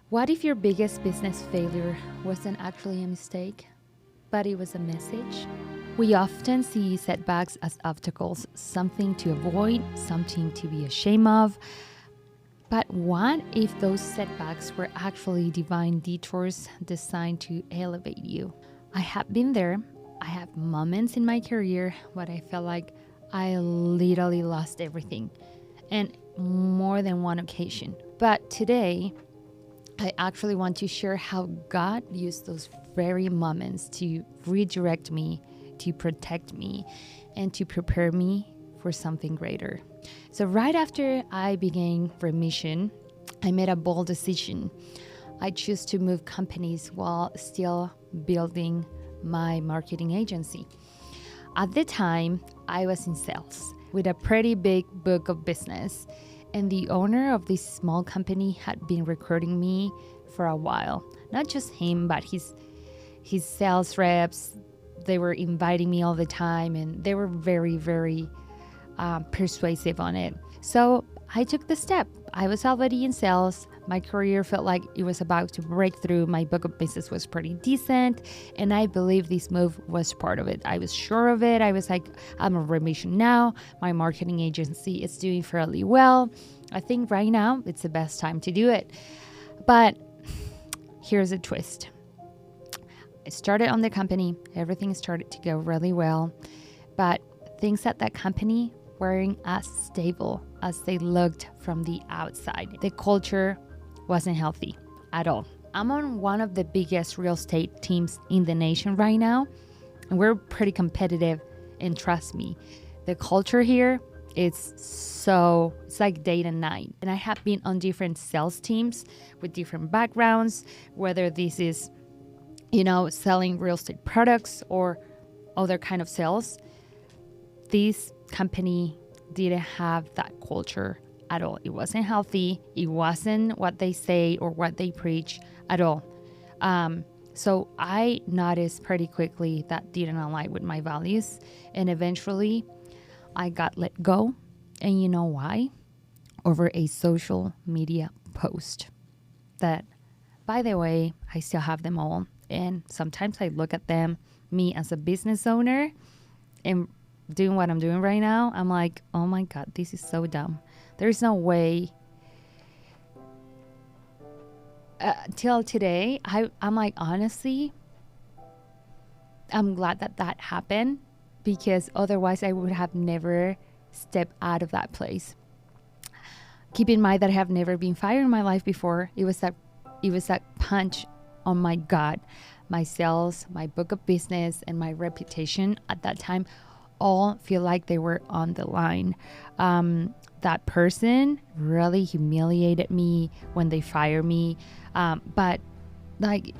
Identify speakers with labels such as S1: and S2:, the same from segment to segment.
S1: What if your biggest business failure wasn't actually a mistake, but it was a message? We often see setbacks as obstacles, something to avoid, something to be ashamed of. But what if those setbacks were actually divine detours designed to elevate you? I have been there. I have moments in my career where I felt like I literally lost everything, and more than one occasion. But today, I actually want to share how God used those very moments to redirect me, to protect me, and to prepare me for something greater. So right after I began remission, I made a bold decision. I chose to move companies while still building my marketing agency. At the time, I was in sales with a pretty big book of business, and the owner of this small company had been recruiting me for a while. Not just him, but his sales reps. They were inviting me all the time, and they were very, very persuasive on it. So I took the step. I was already in sales. My career felt like it was about to break through. My book of business was pretty decent, and I believe this move was part of it. I was sure of it. I was like, I'm on remission now. My marketing agency is doing fairly well. I think right now it's the best time to do it. But here's a twist. I started on the company. Everything started to go really well, but things at that company weren't as stable as they looked from the outside. The culture wasn't healthy at all. I'm on one of the biggest real estate teams in the nation right now, and we're pretty competitive, and trust me, the culture here it's like day and night. And I have been on different sales teams with different backgrounds, whether this is, selling real estate products or other kind of sales. This company didn't have that culture at all. It wasn't healthy. It wasn't what they say or what they preach at all. So I noticed pretty quickly that didn't align with my values. And eventually I got let go. And you know why? Over a social media post that, by the way, I still have them all. And sometimes I look at them, me as a business owner, and doing what I'm doing right now, I'm like, oh my God, this is so dumb. There's no way. Till today, I'm like, honestly, I'm glad that happened, because otherwise I would have never stepped out of that place. Keep in mind that I have never been fired in my life before. It was that punch on my gut. My sales, my book of business, and my reputation at that time all feel like they were on the line. That person really humiliated me when they fired me. But like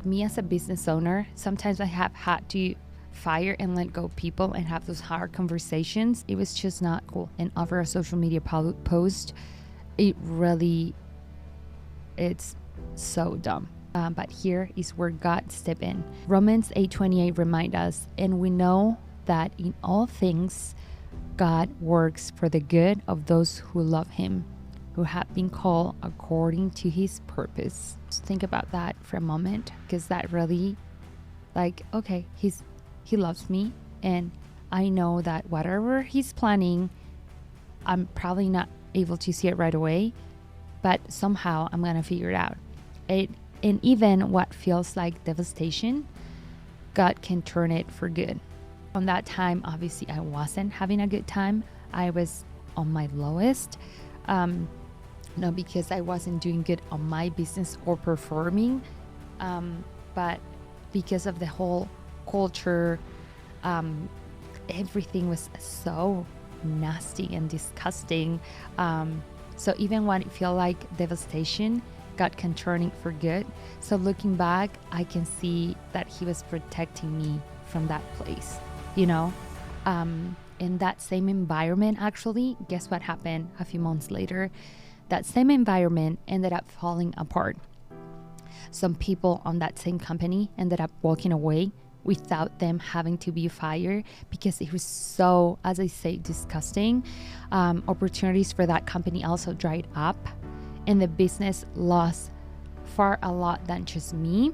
S1: me as a business owner, sometimes I have had to fire and let go people and have those hard conversations. It was just not cool. And over a social media post, it's so dumb. But here is where God stepped in. Romans 8:28 reminds us, and we know that in all things, God works for the good of those who love him, who have been called according to his purpose. Just think about that for a moment, because that really, okay, he loves me, and I know that whatever he's planning, I'm probably not able to see it right away, but somehow I'm going to figure it out. And even what feels like devastation, God can turn it for good. On that time, obviously, I wasn't having a good time. I was on my lowest, not because I wasn't doing good on my business or performing, but because of the whole culture. Everything was so nasty and disgusting. So even when it felt like devastation, God can turn it for good. So looking back, I can see that he was protecting me from that place, in that same environment. Actually, guess what happened a few months later? That same environment ended up falling apart. Some people on that same company ended up walking away without them having to be fired, because it was so, as I say, disgusting. Opportunities for that company also dried up, and the business lost far a lot than just me,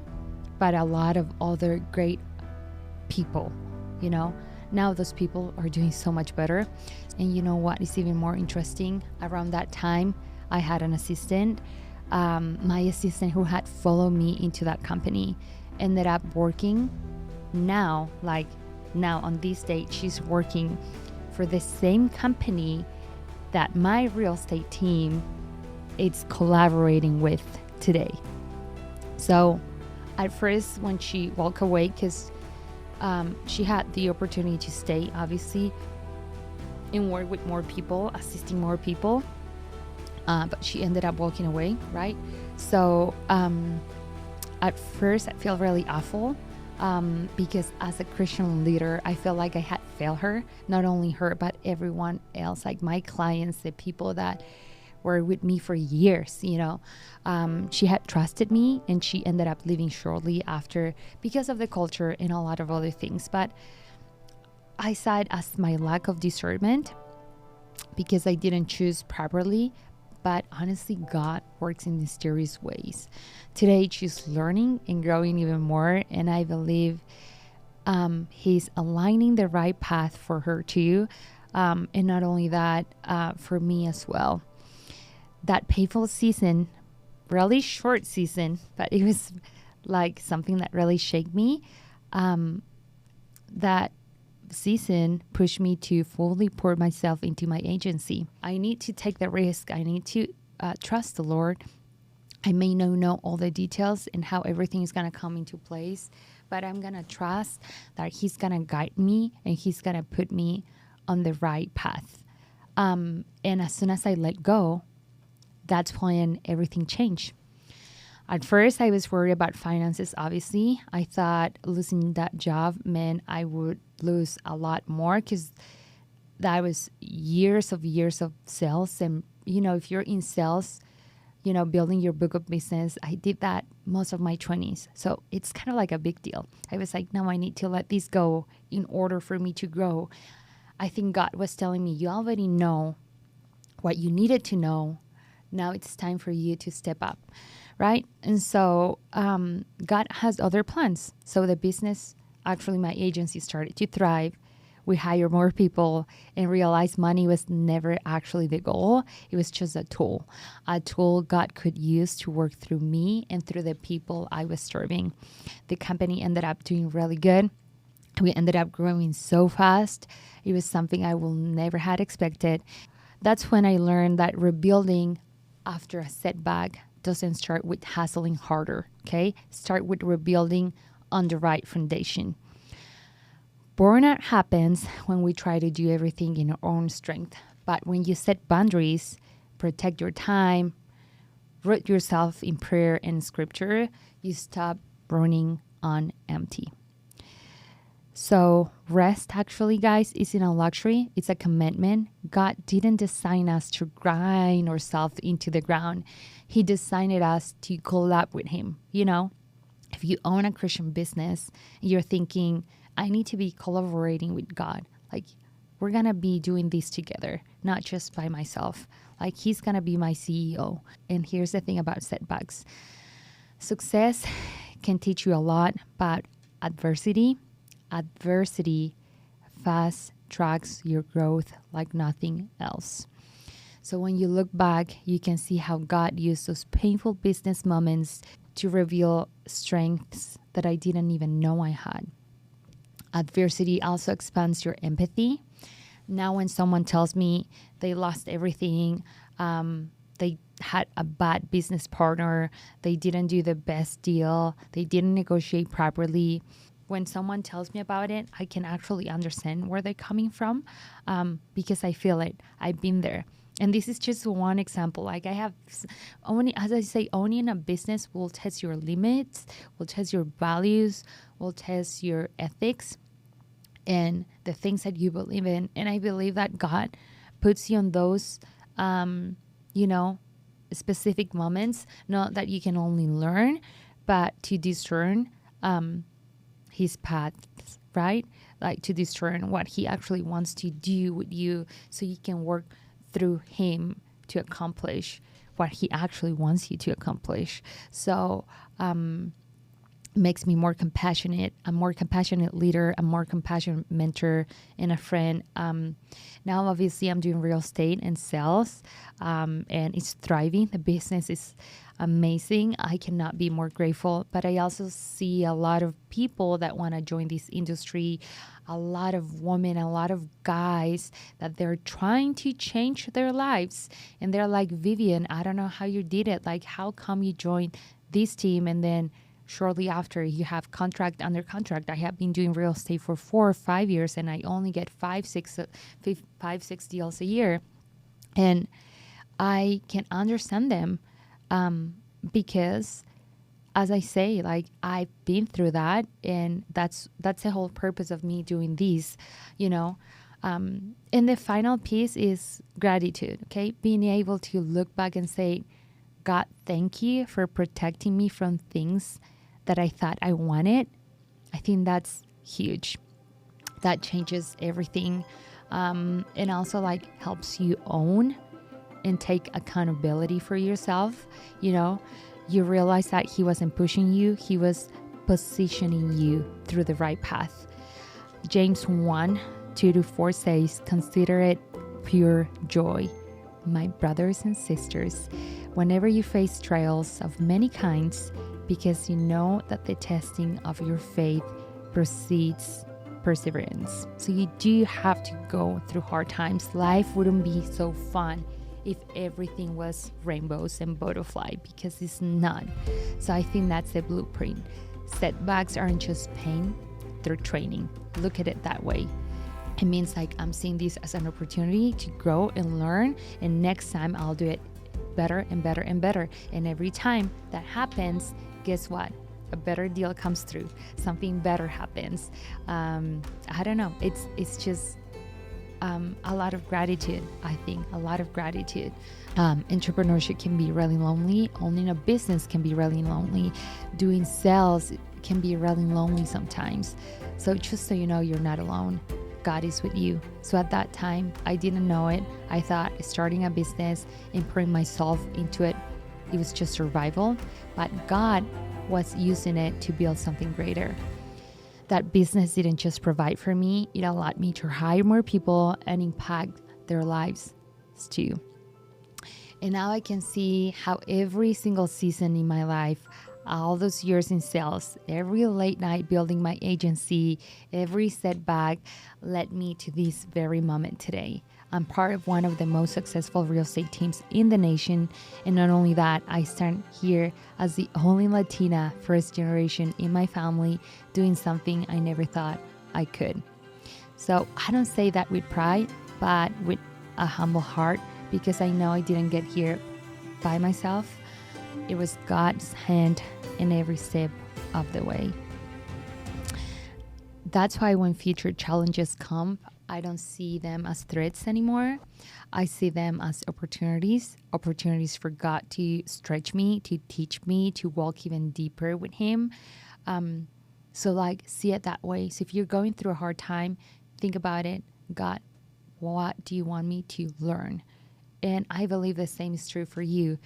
S1: but a lot of other great people, you know. Now those people are doing so much better. And you know what is even more interesting? Around that time, I had an assistant. My assistant who had followed me into that company ended up working now, like now on this date, she's working for the same company that my real estate team is collaborating with today. So at first, when she walked away, because she had the opportunity to stay, obviously, and work with more people, assisting more people, but she ended up walking away, right? So at first, I feel really awful because as a Christian leader, I feel like I had failed her, not only her, but everyone else, like my clients, the people that were with me for years, you know. She had trusted me, and she ended up leaving shortly after because of the culture and a lot of other things. But I saw it as my lack of discernment because I didn't choose properly. But honestly, God works in mysterious ways. Today, she's learning and growing even more, and I believe He's aligning the right path for her too, and not only that, for me as well. That painful season, really short season, but it was like something that really shook me. That season pushed me to fully pour myself into my agency. I need to take the risk. I need to trust the Lord. I may not know all the details and how everything is going to come into place, but I'm going to trust that He's going to guide me and He's going to put me on the right path. And as soon as I let go, that's when everything changed. At first, I was worried about finances, obviously. I thought losing that job meant I would lose a lot more because that was years of sales. And, you know, if you're in sales, you know, building your book of business, I did that most of my 20s. So it's kind of like a big deal. I was like, no, I need to let this go in order for me to grow. I think God was telling me, you already know what you needed to know. Now it's time for you to step up, right? And so God has other plans. So the business, actually my agency started to thrive. We hired more people and realized money was never actually the goal. It was just a tool God could use to work through me and through the people I was serving. The company ended up doing really good. We ended up growing so fast. It was something I will never had expected. That's when I learned that rebuilding after a setback doesn't start with hustling harder, okay? Start with rebuilding on the right foundation. Burnout happens when we try to do everything in our own strength. But when you set boundaries, protect your time, root yourself in prayer and scripture, you stop running on empty. So rest, actually, guys, isn't a luxury. It's a commitment. God didn't design us to grind ourselves into the ground. He designed us to collab with Him. You know, if you own a Christian business, you're thinking, I need to be collaborating with God. Like, we're going to be doing this together, not just by myself. Like, He's going to be my CEO. And here's the thing about setbacks. Success can teach you a lot, but adversity fast tracks your growth like nothing else. So when you look back, you can see how God used those painful business moments to reveal strengths that I didn't even know I had. Adversity also expands your empathy. Now when someone tells me they lost everything, they had a bad business partner, they didn't do the best deal, they didn't negotiate properly, when someone tells me about it, I can actually understand where they're coming from because I feel it. I've been there. And this is just one example. Like I have, as I say, owning a business will test your limits, will test your values, will test your ethics and the things that you believe in. And I believe that God puts you on those, specific moments, not that you can only learn, but to discern His paths, right? Like to discern what He actually wants to do with you so you can work through Him to accomplish what he actually wants you to accomplish. So makes me more compassionate, a more compassionate leader, a more compassionate mentor, and a friend. Now, obviously, I'm doing real estate and sales, and it's thriving. The business is amazing. I cannot be more grateful. But I also see a lot of people that want to join this industry, a lot of women, a lot of guys that they're trying to change their lives. And they're like, Vivian, I don't know how you did it. Like, how come you joined this team and then shortly after you have contract under contract? I have been doing real estate for 4 or 5 years and I only get five, six deals a year. And I can understand them because, as I say, like, I've been through that, and that's the whole purpose of me doing these, you know. And the final piece is gratitude, okay? Being able to look back and say, God, thank you for protecting me from things that I thought I wanted. I think that's huge. That changes everything. And also, like, helps you own and take accountability for yourself. You know, you realize that he wasn't pushing you. He was positioning you through the right path. James 1:2-4 says, consider it pure joy, my brothers and sisters, whenever you face trials of many kinds, because you know that the testing of your faith precedes perseverance. So you do have to go through hard times. Life wouldn't be so fun if everything was rainbows and butterfly, because it's not. So I think that's the blueprint. Setbacks aren't just pain, they're training. Look at it that way. It means, like, I'm seeing this as an opportunity to grow and learn, and next time I'll do it better and better and better. And every time that happens, guess what? A better deal comes through. Something better happens. I don't know. It's just a lot of gratitude, I think. A lot of gratitude. Entrepreneurship can be really lonely. Owning a business can be really lonely. Doing sales can be really lonely sometimes. So just so you know, you're not alone. God is with you. So at that time, I didn't know it. I thought starting a business and putting myself into it, it was just survival. But God was using it to build something greater. That business didn't just provide for me, it allowed me to hire more people and impact their lives too. And now I can see how every single season in my life, all those years in sales, every late night building my agency, every setback led me to this very moment today. I'm part of one of the most successful real estate teams in the nation. And not only that, I stand here as the only Latina first generation in my family doing something I never thought I could. So I don't say that with pride, but with a humble heart, because I know I didn't get here by myself. It was God's hand in every step of the way. That's why when future challenges come, I don't see them as threats anymore. I see them as opportunities for God to stretch me, to teach me, to walk even deeper with Him. So, like, see it that way. So if you're going through a hard time, think about it. God, what do you want me to learn? And I believe the same is true for you.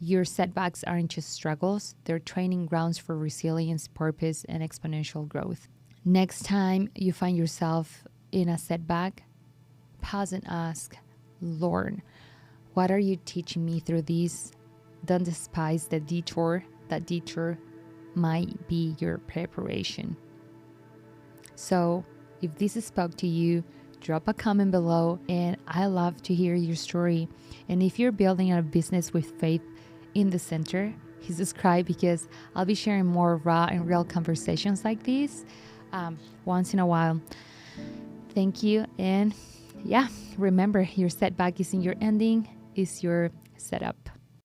S1: Your setbacks aren't just struggles. They're training grounds for resilience, purpose, and exponential growth. Next time you find yourself in a setback, pause and ask, Lord, what are you teaching me through this? Don't despise the detour. That detour might be your preparation. So if this spoke to you, drop a comment below, and I love to hear your story. And if you're building a business with faith in the center, hit subscribe, because I'll be sharing more raw and real conversations like these once in a while. Thank you. And yeah, remember, your setback isn't your ending, it's your setup.